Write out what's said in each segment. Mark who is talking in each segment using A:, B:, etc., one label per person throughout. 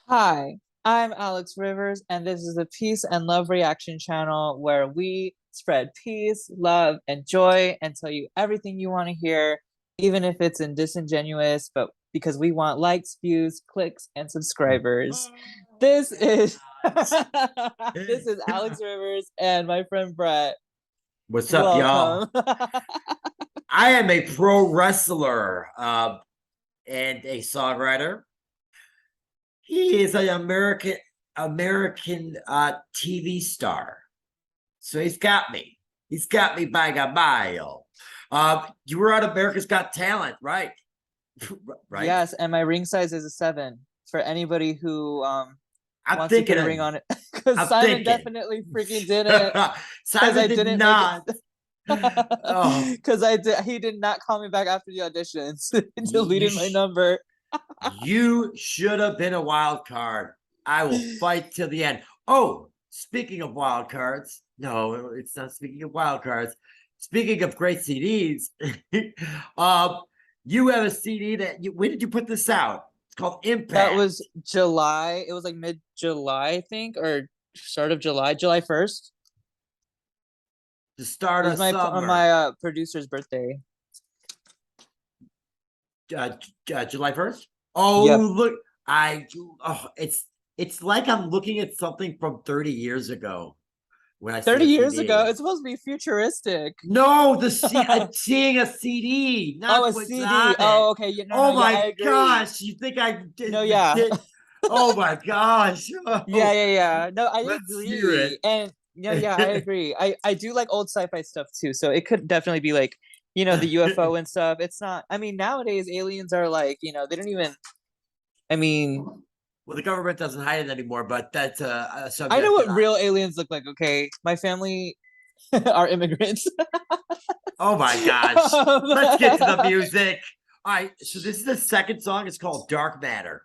A: Hi, I'm Alex Rivers, and this is a peace and love reaction channel where we spread peace, love, and joy and tell you everything you want to hear, even if it's in disingenuous, but because we want likes, views, clicks, and subscribers. This is this is Alex Rivers and my friend Brett.
B: What's up, y'all?
A: Welcome.
B: I am a pro wrestler and a songwriter. He is an American TV star. So he's got me. He's got me by a mile. You were on America's Got Talent, right? Right?
A: Yes, and my ring size is a 7 for anybody who
B: I'm
A: wants to put
B: thinking
A: a ring on it. Because
B: I'm
A: Simon
B: thinking.
A: definitely freaking didn't. Because
B: Simon
A: I
B: did
A: didn't make
B: not.
A: it.
B: Oh,
A: Because I did. He did not call me back after the auditions. He
B: you
A: deleted my number.
B: you should have been a wild card. I will fight till the end. Oh, speaking of wild cards, no, it's not speaking of wild cards. Speaking of great CDs, you have a CD when did you put this out? It's called
A: That
B: Impact.
A: was July. It was like mid-July, I think, or start of July, July 1st.
B: The
A: It
B: start
A: was
B: of summer.
A: my producer's birthday.
B: July 1st. Oh,
A: Yep.
B: look, it's like I'm looking at something from 30 years ago when I see
A: 30
B: a
A: years
B: CD.
A: ago. It's supposed to be futuristic.
B: No, I'm seeing a CD,
A: Oh,
B: not
A: a
B: what's on
A: CD.
B: it.
A: Oh, okay. Yeah, no,
B: Oh
A: yeah, I
B: my
A: agree.
B: gosh, you think I
A: No,
B: did,
A: yeah.
B: did oh my gosh.
A: Yeah,
B: Oh,
A: yeah, yeah. No, I
B: let's hear
A: agree.
B: it.
A: And yeah, I agree. I do like old sci-fi stuff too. So it could definitely be like, the UFO and stuff. It's not, I mean, nowadays aliens are like, they don't even, I mean,
B: Well, the government doesn't hide it anymore, but that's a
A: I know
B: subject that
A: what real aliens look like, okay? My family are immigrants.
B: oh my gosh. Let's get to the music. All right, so this is the second song. It's called Dark Matter.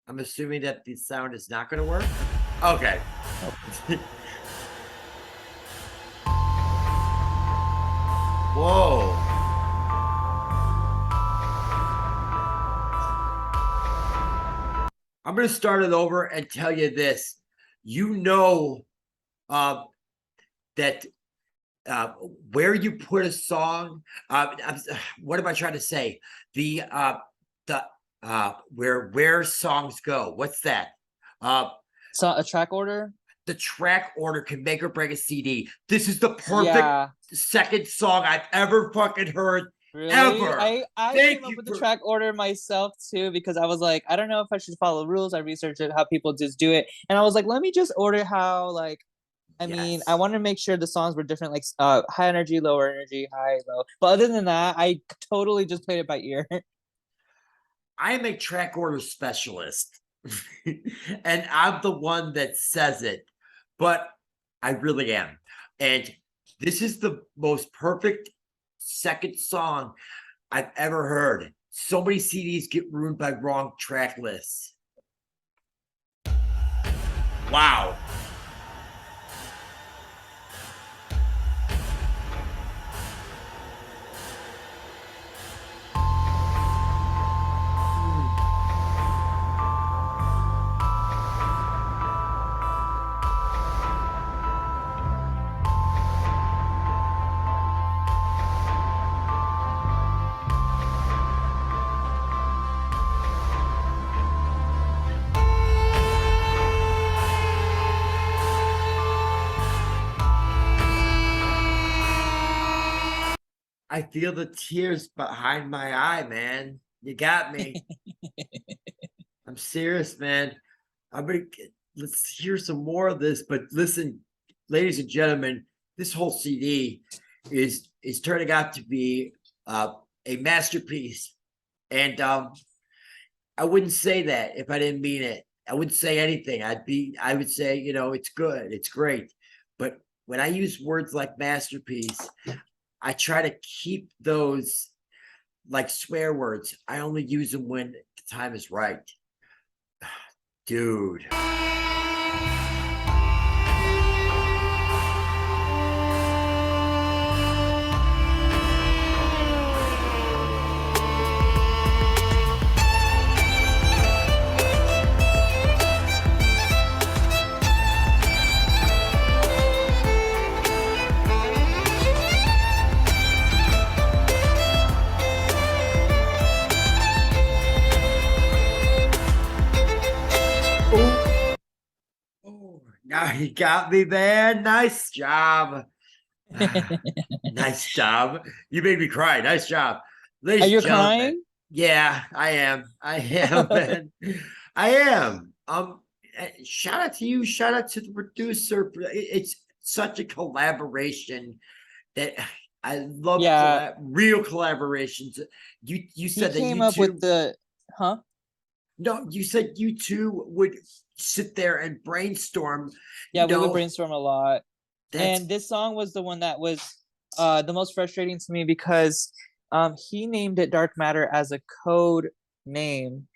B: I'm assuming that the sound is not going to work. Okay. Whoa. I'm going to start it over and tell you this. You know uh, that where you put a song, what am I trying to say? The where songs go. What's that?
A: So a track order?
B: The track order can make or break a CD. This is the perfect
A: Yeah.
B: second song I've ever fucking heard.
A: Really?
B: Ever.
A: I
B: Thank
A: came up
B: you
A: with the
B: for
A: track order myself too because I was like, I don't know if I should follow rules. I researched it, how people just do it. And I was like, let me just order how like I mean, I
B: yes.
A: wanted to make sure the songs were different, like high energy, lower energy, high, low. But other than that, I totally just played it by ear.
B: I am a track order specialist. And I'm the one that says it, but I really am. And this is the most perfect second song I've ever heard. So many CDs get ruined by wrong track lists. Wow. I feel the tears behind my eye, man. You got me. I'm serious, man. I'm gonna let's hear some more of this. But listen, ladies and gentlemen, this whole CD is turning out to be a masterpiece. And I wouldn't say that if I didn't mean it. I wouldn't say anything. I would say, it's good, it's great. But when I use words like masterpiece, I try to keep those like swear words. I only use them when the time is right. Dude. You got me, man. Nice job. Nice job. You made me cry. Nice job.
A: Are
B: Ladies and
A: you
B: gentlemen.
A: crying?
B: Yeah, I am. I am, man. I am. Shout out to you. Shout out to the producer. It's such a collaboration that I love
A: Yeah,
B: real collaborations. You
A: he
B: said that
A: came
B: you
A: up with
B: two
A: the, huh?
B: no, you said you two would sit there and brainstorm,
A: Yeah,
B: you
A: we would
B: know,
A: brainstorm a lot.
B: that's
A: And this song was the one that was the most frustrating to me because he named it Dark Matter as a code name,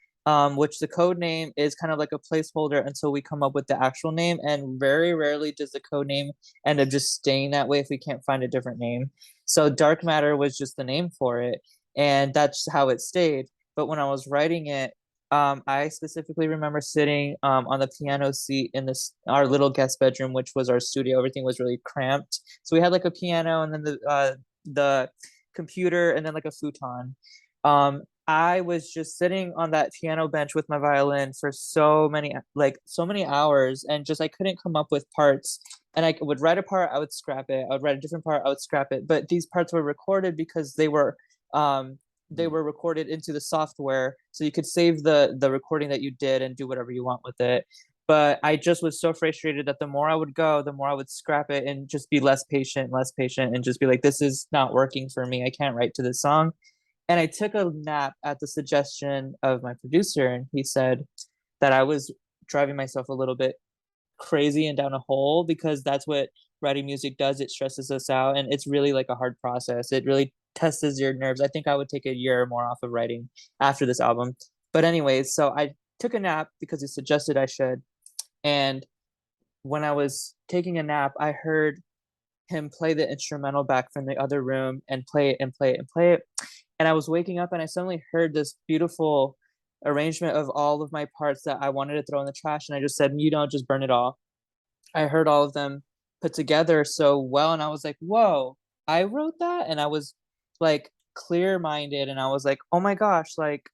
A: which the code name is kind of like a placeholder until we come up with the actual name. And very rarely does the code name end up just staying that way if we can't find a different name. So Dark Matter was just the name for it, and that's how it stayed. But when I was writing it, I specifically remember sitting on the piano seat in this our little guest bedroom, which was our studio. Everything was really cramped, so we had like a piano and then the computer and then like a futon. I was just sitting on that piano bench with my violin for so many hours, and just I couldn't come up with parts. And I would write a part, I would scrap it. I would write a different part, I would scrap it. But these parts were recorded because they were recorded into the software, so you could save the recording that you did and do whatever you want with it. But I just was so frustrated that the more I would go, the more I would scrap it and just be less patient, and just be like, this is not working for me. I can't write to this song. And I took a nap at the suggestion of my producer, and he said that I was driving myself a little bit crazy and down a hole, because that's what writing music does. It stresses us out, and it's really like a hard process. It really tests your nerves. I think I would take a year or more off of writing after this album. But anyways, so I took a nap because he suggested I should. And when I was taking a nap, I heard him play the instrumental back from the other room and play it and play it and play it. And I was waking up and I suddenly heard this beautiful arrangement of all of my parts that I wanted to throw in the trash. And I just said, you know, just burn it all. I heard all of them put together so well. And I was like, whoa, I wrote that. And I was like clear minded. And I was like, oh my gosh, like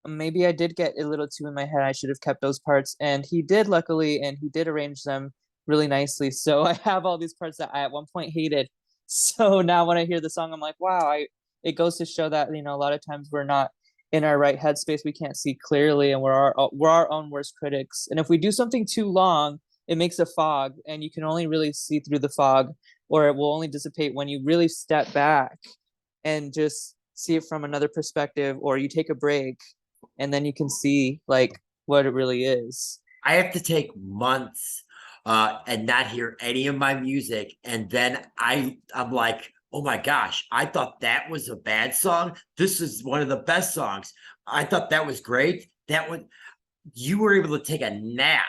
A: maybe I did get a little too in my head. I should have kept those parts. And he did, luckily, and he did arrange them really nicely. So I have all these parts that I at one point hated. So now when I hear the song, I'm like, wow, it goes to show that, you know, a lot of times we're not in our right headspace. We can't see clearly, and we're our own worst critics. And if we do something too long, it makes a fog, and you can only really see through the fog, or it will only dissipate when you really step back and just see it from another perspective, or you take a break, and then you can see like what it really is.
B: I have to take months and not hear any of my music. And then I'm like, oh my gosh, I thought that was a bad song. This is one of the best songs. I thought that was great. That one, you were able to take a nap.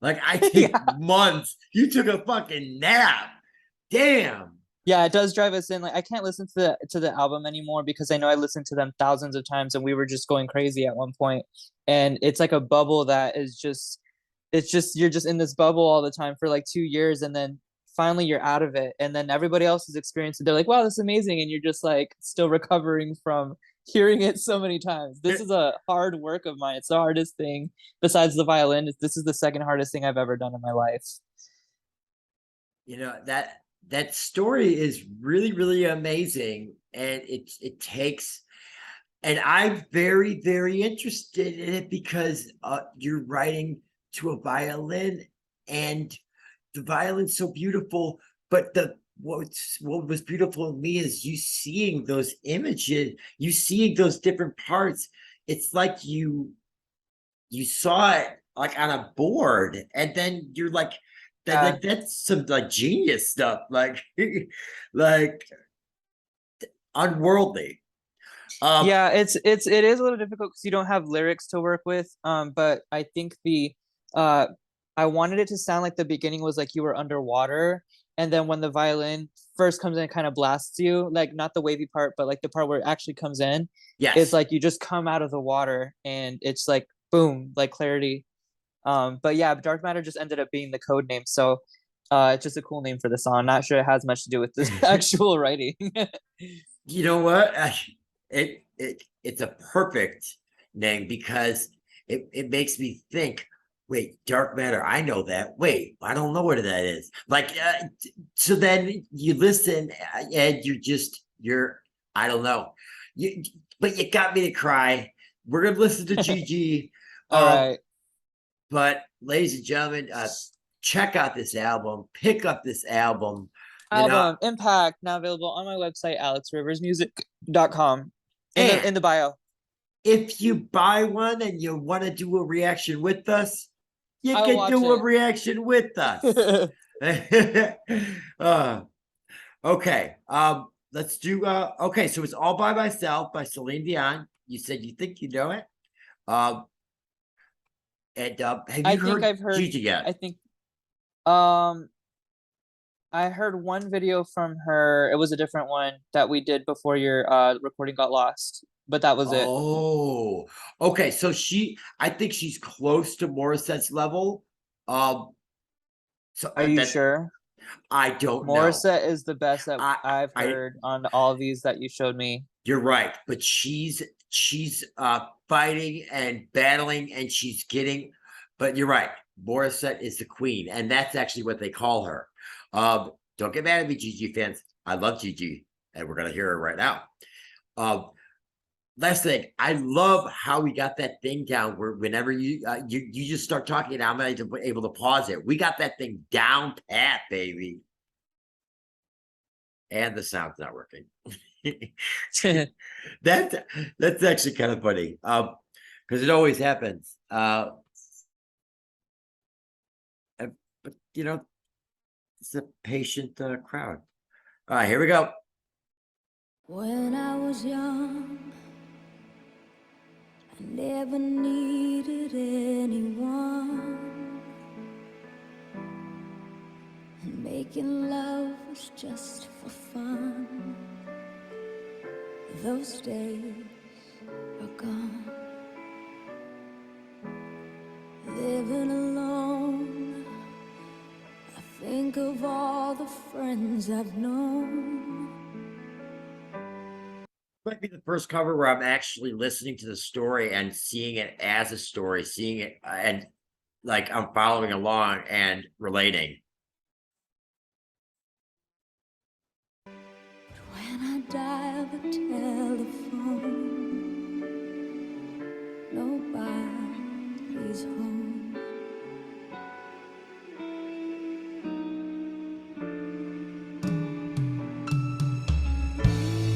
B: Like I take
A: Yeah.
B: months. You took a fucking nap. Damn.
A: Yeah, it does drive us in. Like I can't listen to the album anymore because I know I listened to them thousands of times, and we were just going crazy at one point. And it's like a bubble that is just, it's just, you're just in this bubble all the time for like 2 years, and then finally you're out of it, and then everybody else is experiencing it. They're like, wow, this is amazing, and you're just like still recovering from hearing it so many times. This is a hard work of mine. It's the hardest thing besides the violin. This is the second hardest thing I've ever done in my life.
B: You know, that story is really, really amazing. And it takes, and I'm very, very interested in it because you're writing to a violin, and the violin's so beautiful. But what was beautiful in me is you seeing those images, you seeing those different parts. It's like you saw it like on a board, and then you're like, that
A: Yeah.
B: like that's some like genius stuff, like like unworldly. Um,
A: Yeah, it is a little difficult because you don't have lyrics to work with. But I think the uh I wanted it to sound like the beginning was like you were underwater, and then when the violin first comes in, it kind of blasts you, like not the wavy part, but like the part where it actually comes in. It's
B: yes,
A: like you just come out of the water, and it's like boom, like clarity. But yeah, Dark Matter just ended up being the code name, so it's just a cool name for the song. Not sure it has much to do with the actual writing.
B: you know what? It's a perfect name because it makes me think. Wait, dark matter. I know that. Wait, I don't know what that is. Like, so then you listen and you're, I don't know. You, but you got me to cry. We're gonna listen to Gigi.
A: All right.
B: But ladies and gentlemen, check out this album. Pick up this album. You know,
A: Album Impact now available on my website, alexriversmusic.com. In
B: and
A: the bio.
B: if you buy one and you want to do a reaction with us, you
A: I'll
B: can
A: watch
B: do a
A: it.
B: reaction with us. uh, okay. Let's do okay, so it's All by Myself by Celine Dion. You said you think you know it. Um and have
A: I
B: you
A: think
B: heard
A: I've heard
B: Gigi yet?
A: I think um I heard one video from her. It was a different one that we did before your recording got lost, but that was it.
B: Oh, okay. So I think she's close to Morissette's level. Um, so
A: Are you
B: that
A: sure?
B: I don't know.
A: Morissette is the best that
B: I,
A: I've
B: I,
A: heard on all of these that you showed me.
B: you're right, but she's fighting and battling, and she's getting. But you're right, Morissette is the queen, and that's actually what they call her. Don't get mad at me, Gigi fans. I love Gigi, and we're gonna hear her right now. Um, Last thing, I love how we got that thing down where whenever you just start talking and I'm not able to pause it. We got that thing down pat, baby. And the sound's not working. That's actually kind of funny. Because it always happens. But you know, it's a patient crowd. All right, here we go.
C: When I was young, I never needed anyone, and making love was just for fun. Those days are gone. Living alone, I think of all the friends I've known.
B: Might be the first cover where I'm actually listening to the story and seeing it as a story, seeing it and like I'm following along and relating.
C: When I dial the telephone, nobody's home.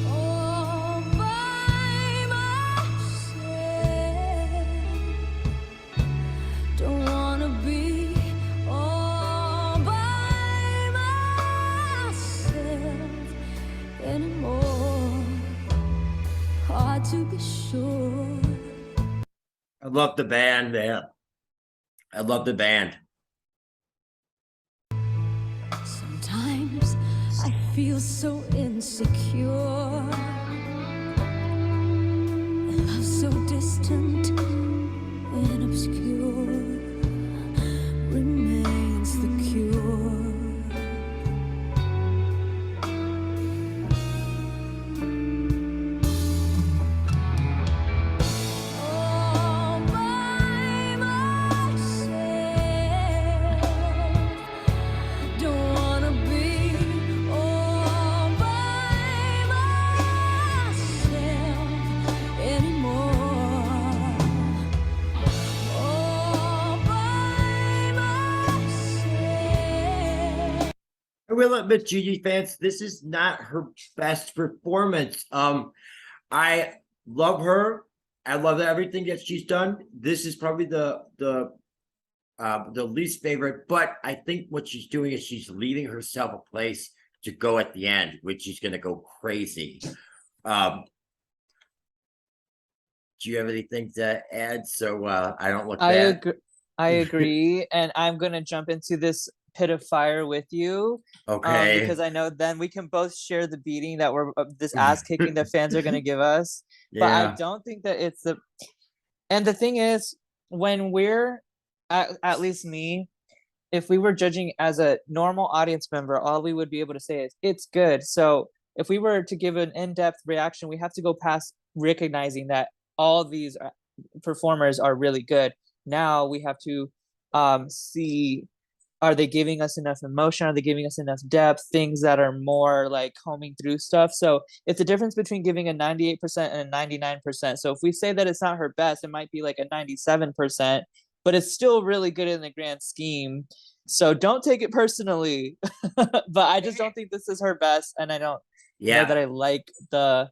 C: All by myself, don't wanna be all by myself anymore. Hard to be sure.
B: I love the band, man. I love the band.
C: Sometimes I feel so insecure. And love so distant and obscure remains the cure. All by myself, don't wanna be all by myself anymore. All by myself.
B: I will admit, Gigi fans, this is not her best performance. I love her. I love everything that she's done. This is probably the least favorite, but I think what she's doing is she's leaving herself a place to go at the end, which is going to go crazy. Do you have anything to add? So I don't look bad.
A: I agree, and I'm gonna jump into this pit of fire with you.
B: Okay.
A: Because I know then we can both share the beating that we're this ass kicking that fans are gonna give us. But I
B: Yeah.
A: don't think that it's the. And the thing is, when we're at least me, if we were judging as a normal audience member, all we would be able to say is it's good. So if we were to give an in-depth reaction, we have to go past recognizing that all these performers are really good. Now we have to see, are they giving us enough emotion? Are they giving us enough depth? Things that are more like combing through stuff. So it's a difference between giving a 98% and a 99%. So if we say that it's not her best, it might be like a 97%, but it's still really good in the grand scheme. So don't take it personally. But I just don't think this is her best, and I don't know that
B: Yeah.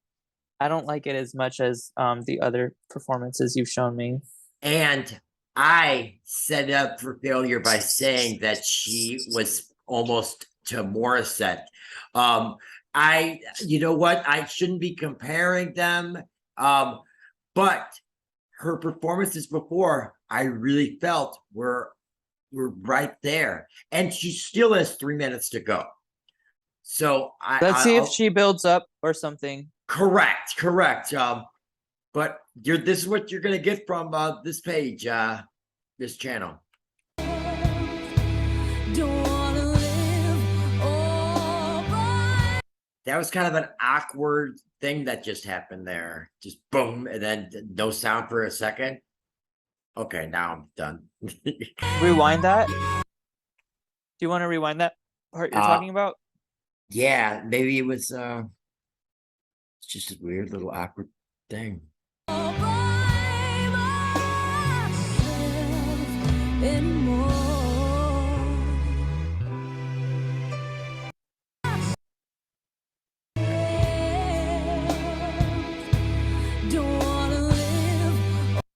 A: I don't like it as much as the other performances you've shown me.
B: And I set up for failure by saying that she was almost to Morissette. You know what? I shouldn't be comparing them. But her performances before, I really felt were right there. And she still has 3 minutes to go. So
A: Let's see if
B: I'll
A: she builds up or something.
B: correct. But this is what you're gonna get from this page, this channel. That was kind of an awkward thing that just happened there. Just boom, and then no sound for a second. Okay, now I'm done.
A: Rewind that. Do you want to rewind that part you're talking about?
B: Yeah, maybe it was it's just a weird little awkward thing.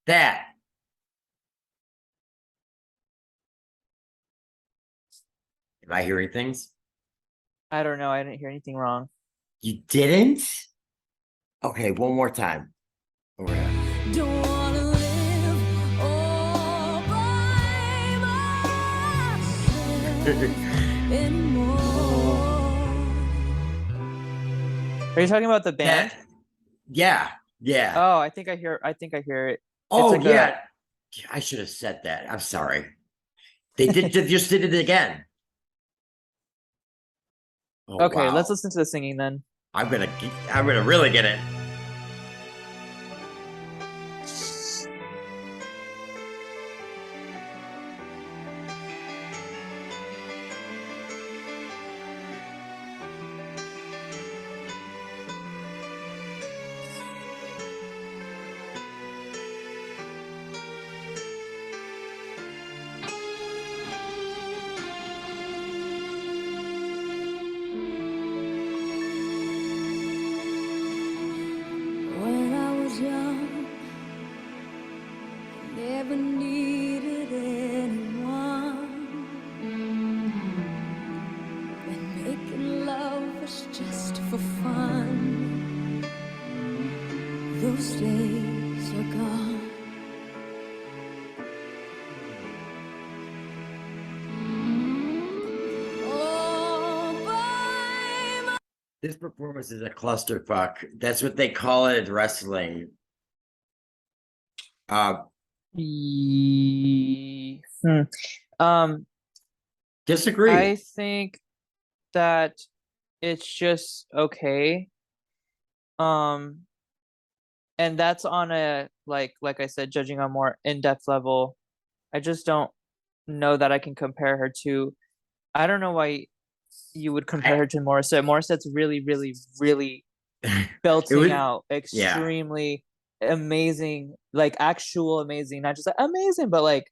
B: That. Am I hearing things?
A: I don't know. I didn't hear anything wrong.
B: You didn't? Okay, one more time. Over here.
A: Are you talking about the band?
B: Yeah.
A: Oh, I think I hear it.
B: Oh,
A: like
B: yeah. I should have said that. I'm sorry. They just did it again. Oh,
A: Okay,
B: wow.
A: let's listen to the singing then.
B: I'm gonna really get it.
C: When I was young, I never needed anyone. And making love was just for fun. Those days are gone.
B: This performance is a clusterfuck. That's what they call it in wrestling. Disagree.
A: I think that it's just okay. And that's on a like I said, judging on more in-depth level. I just don't know that I can compare her to. I don't know why you would compare her to Morissette. Morissette's really, really, really belting out extremely amazing, like actual amazing, not just like amazing, but like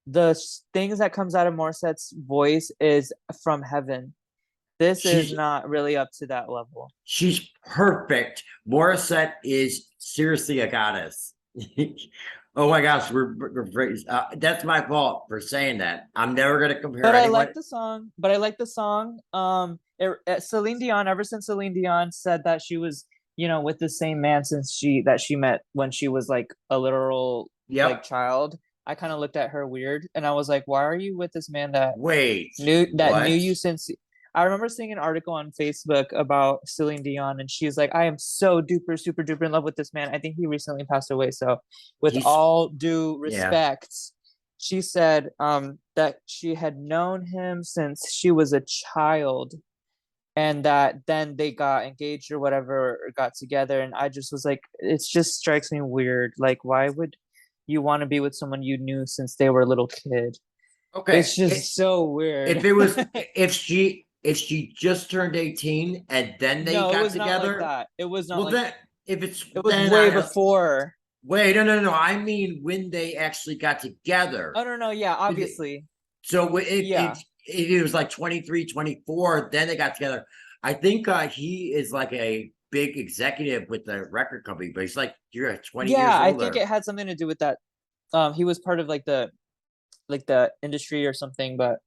A: the things that comes out of Morissette's voice is from heaven. This is not really up to that level.
B: She's perfect. Morissette is seriously a goddess. Oh my gosh, we're that's my fault for saying that. I'm never gonna compare.
A: But I like the song. Celine Dion. Ever since Celine Dion said that she was, with the same man since she met when she was like a literal like child. I kind of looked at her weird, and I was like, "Why are you with this man that knew you since?" I remember seeing an article on Facebook about Celine Dion, and she's like, "I am so duper, super duper in love with this man. I think he recently passed away. So, with all due respect, she said that she had known him since she was a child, and that then they got engaged or whatever, or got together. And I just was like, it just strikes me weird. Like, why would you want to be with someone you knew since they were a little kid?"
B: Okay.
A: It's just so weird.
B: If it was if she just turned 18 and then they
A: No, it
B: got
A: was not like
B: together,
A: that. It was not
B: well
A: like
B: then if it's
A: it was
B: then
A: way
B: I
A: before.
B: wait, no. I mean when they actually got together.
A: Oh no, yeah, obviously.
B: So if
A: Yeah.
B: it was like 23, 24, then they got together. I think he is like a big executive with the record company, but he's like you're 20
A: Yeah,
B: years
A: I think
B: older.
A: it had something to do with that. He was part of like the industry or something, but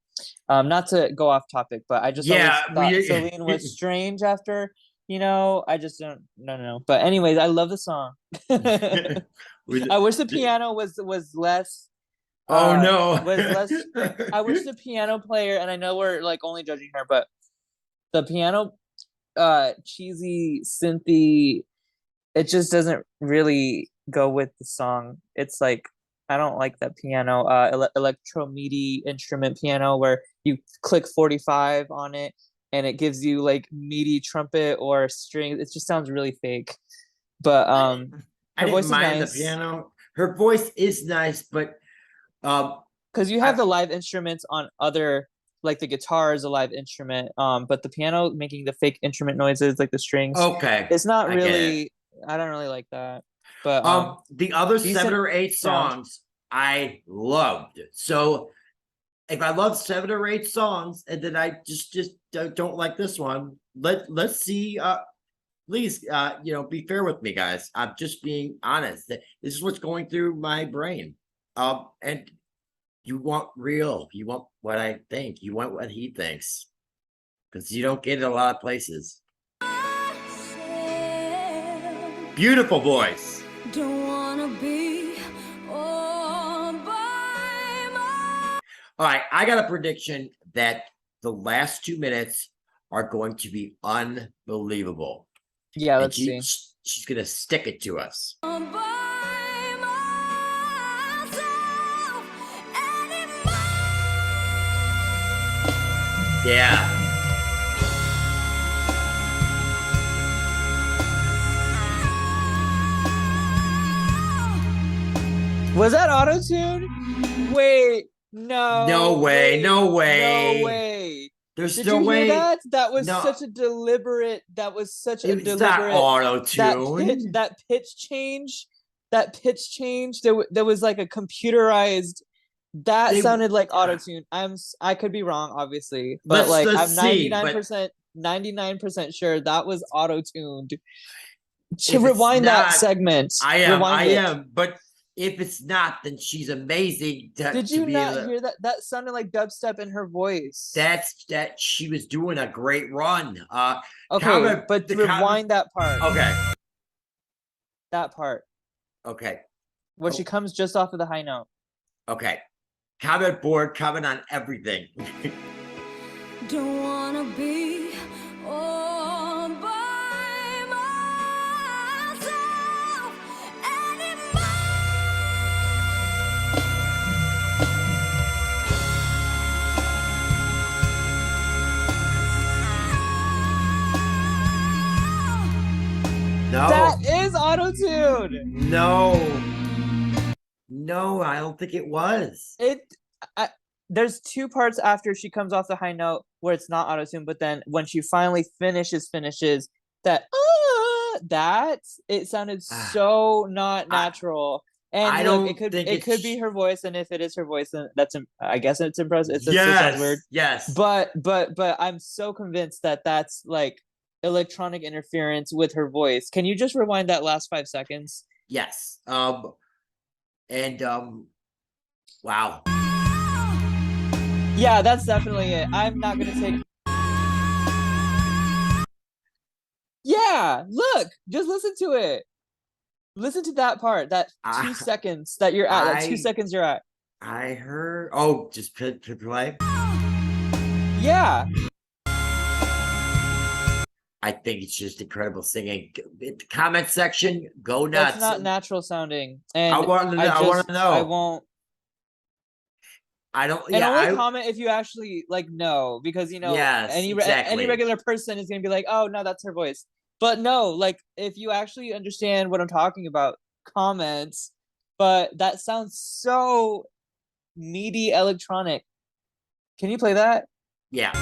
A: not to go off topic, but I just always
B: Yeah,
A: thought Celine was strange after, I just don't no. But anyways, I love the song. I wish the piano was less
B: oh no.
A: was less I wish the piano player, and I know we're like only judging her, but the piano cheesy synthy, it just doesn't really go with the song. It's like I don't like that piano electro MIDI instrument piano where you click 45 on it and it gives you like MIDI trumpet or strings. It just sounds really fake. But
B: I
A: her
B: didn't
A: voice is
B: mind the
A: nice
B: piano. Her voice is nice, but
A: because you
B: I
A: have the live instruments on other, like the guitar is a live instrument, but the piano making the fake instrument noises like the strings,
B: okay,
A: it's not
B: I get it.
A: really. I don't really like that. But
B: The other 7
A: decent
B: or 8
A: sound.
B: songs I loved. So if I love 7 or 8 songs and then I just don't like this one, let's see. Please, be fair with me, guys. I'm just being honest. This is what's going through my brain. And you want real. You want what I think. You want what he thinks. Because you don't get it a lot of places. Beautiful voice.
C: Don't wanna be all by myself.
B: All right, I got a prediction that the last 2 minutes are going to be unbelievable.
A: Yeah,
B: And
A: let's see.
B: she's gonna stick it to us. Yeah.
A: Was that auto-tune? Wait, no.
B: No way, no way.
A: No way.
B: There's
A: Did
B: no
A: you hear
B: way.
A: that? That was
B: No.
A: such a deliberate, that was such a
B: It's not
A: deliberate,
B: auto-tune.
A: that pitch change, there was like a computerized, that
B: They-
A: sounded like auto-tune. I could be wrong, obviously, but
B: Let's
A: like I'm
B: see, but
A: 99% sure that was auto-tuned.
B: if it's
A: Rewind that
B: not,
A: segment.
B: I
A: Rewind it.
B: am. But if it's not, then she's amazing.
A: Did you not hear that? That sounded like dubstep in her voice.
B: That she was doing a great run.
A: Okay, but rewind that part.
B: Okay.
A: That part
B: Okay.
A: where she comes just off of the high note.
B: Okay. Comment board, comment on everything.
C: Don't wanna be all by myself anymore.
B: No.
A: That is auto-tune.
B: No, I don't think it was.
A: There's 2 parts after she comes off the high note where it's not auto-tune, but then when she finally finishes that it sounded so not natural. And
B: I
A: look,
B: don't think
A: it could be her voice, and if it is her voice, then I guess it's impressive. It still sounds weird.
B: Yes.
A: But I'm so convinced that that's like electronic interference with her voice. Can you just rewind that last 5 seconds?
B: Yes. Wow.
A: Yeah, that's definitely it. I'm not gonna take. Yeah, look, just listen to it. Listen to that part, that 2 seconds that you're at, that 2 seconds you're at.
B: I heard. Oh, just play.
A: Yeah.
B: I think it's just incredible singing. In the comment section, go nuts.
A: That's not natural sounding. And
B: I want to know. I want to know.
A: I won't.
B: I don't.
A: And only comment if you actually like know, because
B: Yes,
A: any
B: exactly.
A: regular person is gonna be like, oh no, that's her voice. But no, like if you actually understand what I'm talking about, comments. But that sounds so meaty electronic. Can you play that?
B: Yeah.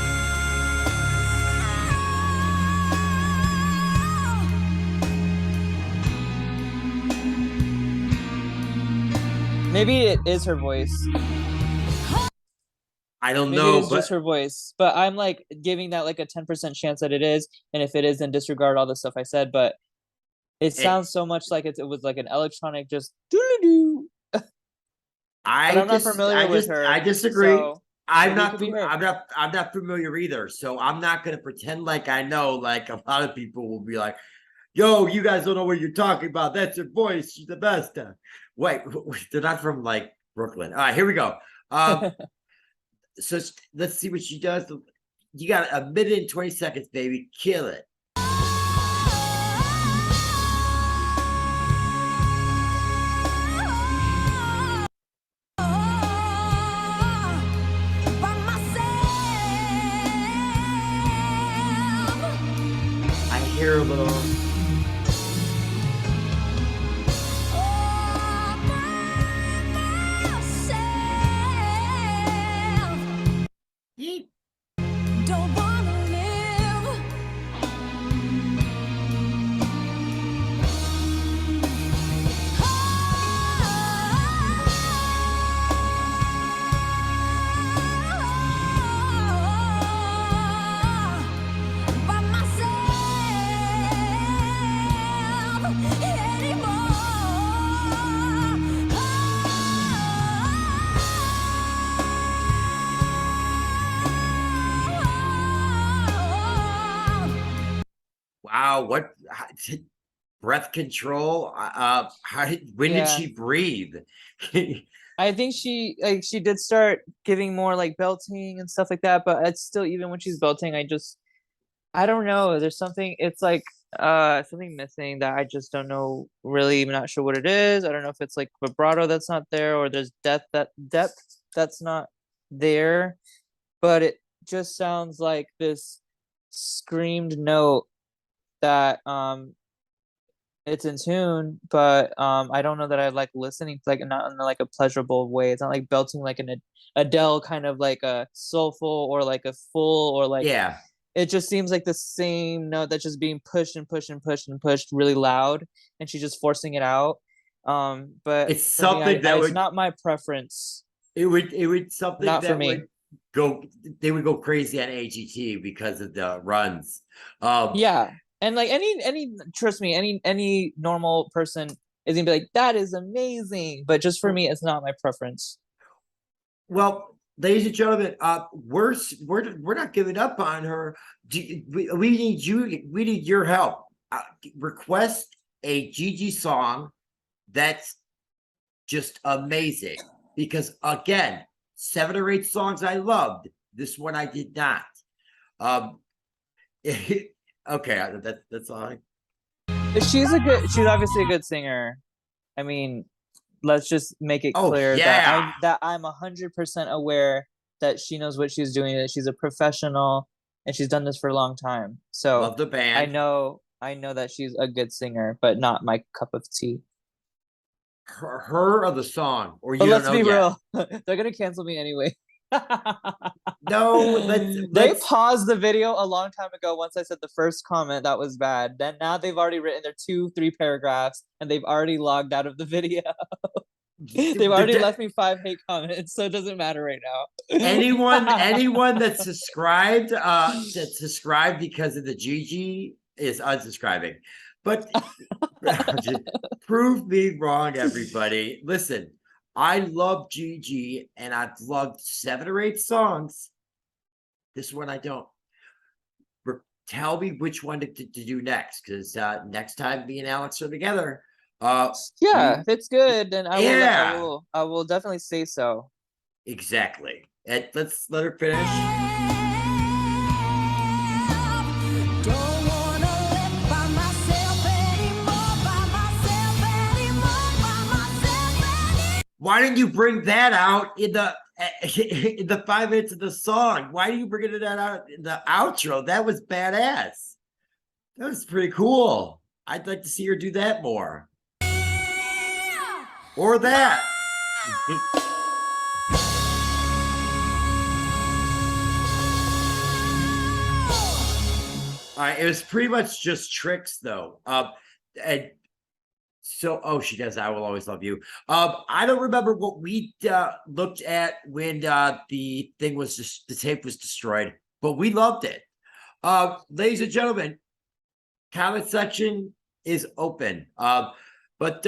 A: Maybe it is her voice.
B: I don't
A: Maybe it
B: know,
A: is just
B: but
A: her voice. But I'm like giving that like a 10% chance that it is. And if it is, then disregard all the stuff I said. But it
B: it,
A: sounds so much like it was like an electronic just doo-doo-doo. But I'm not familiar with
B: I
A: her.
B: disagree.
A: So maybe it could be her.
B: I'm not familiar either. So I'm not going to pretend like I know. Like a lot of people will be like, "Yo, you guys don't know what you're talking about. That's her voice. She's the best." Wait, they're not from like Brooklyn. All right, here we go. So let's see what she does. You got a minute and 20 seconds, baby. Kill it. I hear a little. Yeet.
C: Don't wanna live. By myself anymore.
B: Wow, what breath control? When did
A: Yeah.
B: she breathe?
A: I think she did start giving more like belting and stuff like that, but it's still, even when she's belting, I don't know. There's something, it's like something missing that I just don't know, really. I'm not sure what it is. I don't know if it's like vibrato that's not there, or there's depth that's not there, but it just sounds like this screamed note that it's in tune, but I don't know that I like listening to, like, not in like a pleasurable way. It's not like belting like an Adele kind of like a soulful or like a full, or like,
B: Yeah,
A: it just seems like the same note that's just being pushed and pushed and pushed and pushed really loud, and she's just forcing it out. But
B: it's
A: for me,
B: something that
A: it's
B: would
A: not my preference.
B: it would something
A: Not for
B: that
A: me.
B: would go they would go crazy on AGT because of the runs. Um,
A: Yeah. And like any trust me, any normal person is gonna be like, that is amazing. But just for me, it's not my preference.
B: well, ladies and gentlemen, we're not giving up on her. We need you. We need your help. Request a Gigi song that's just amazing. Because again, 7 or 8 songs I loved. This one I did not. Um, okay, that's all.
A: She's obviously a good singer. I mean, let's just make it
B: Oh
A: clear that
B: yeah,
A: I'm 100% aware that she knows what she's doing, that she's a professional and she's done this for a long time. So
B: love the band.
A: I know that she's a good singer, but not my cup of tea.
B: Her or the song, or
A: But
B: you don't
A: let's
B: know
A: be
B: yet.
A: real. They're gonna cancel me anyway.
B: No,
A: They
B: let's.
A: paused the video a long time ago once I said the first comment that was bad. Then now they've already written their 2-3 paragraphs and they've already logged out of the video. They've already left me 5 hate comments, so it doesn't matter right now.
B: Anyone that's subscribed because of the Gigi is unsubscribing. But prove me wrong, everybody. Listen, I love Gigi and I've loved 7 or 8 songs. This one I don't. Tell me which one to do next, because next time me and Alex are together,
A: Yeah,
B: we
A: if it's good, then
B: yeah,
A: I will definitely say so.
B: exactly. And let's let her finish.
C: Don't wanna live by myself anymore, by myself anymore, by myself anymore.
B: Why didn't you bring that out in the 5 minutes of the song? Why are you bringing that out in the outro? That was badass. That was pretty cool. I'd like to see her do that more. Or that. It was pretty much just tricks though. And so, oh, she does. I will always love you. I don't remember what we looked at when the thing was just the tape was destroyed, but we loved it. Ladies and gentlemen, comment section is open. But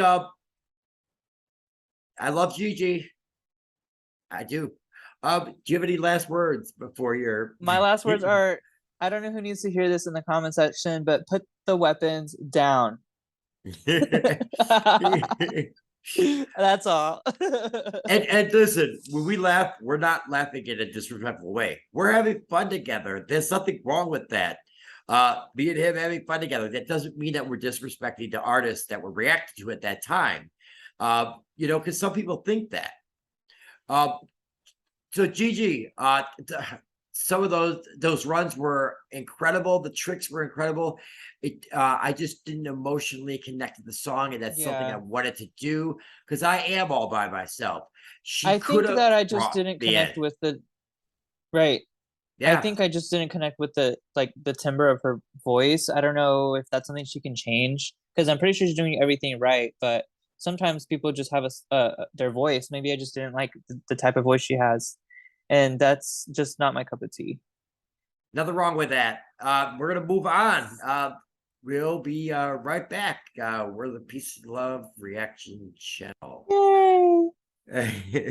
B: I love Gigi. I do. Do you have any last words before your
A: My last words are, I don't know who needs to hear this in the comment section, but put the weapons down. That's all.
B: and listen, when we laugh, we're not laughing in a disrespectful way. We're having fun together. There's nothing wrong with that. Me and him having fun together. That doesn't mean that we're disrespecting the artists that we're reacting to at that time. Because some people think that. So Gigi, some of those runs were incredible. The tricks were incredible. I just didn't emotionally connect to the song, and that's something I wanted to do because I am all by myself.
A: I think that I just didn't connect with the right.
B: Yeah.
A: I think I just didn't connect with the timbre of her voice. I don't know if that's something she can change because I'm pretty sure she's doing everything right, but sometimes people just have their voice. Maybe I just didn't like the type of voice she has, and that's just not my cup of tea.
B: Nothing wrong with that. We're gonna move on. We'll be right back. We're the Peace and Love Reaction Channel.
A: Yay!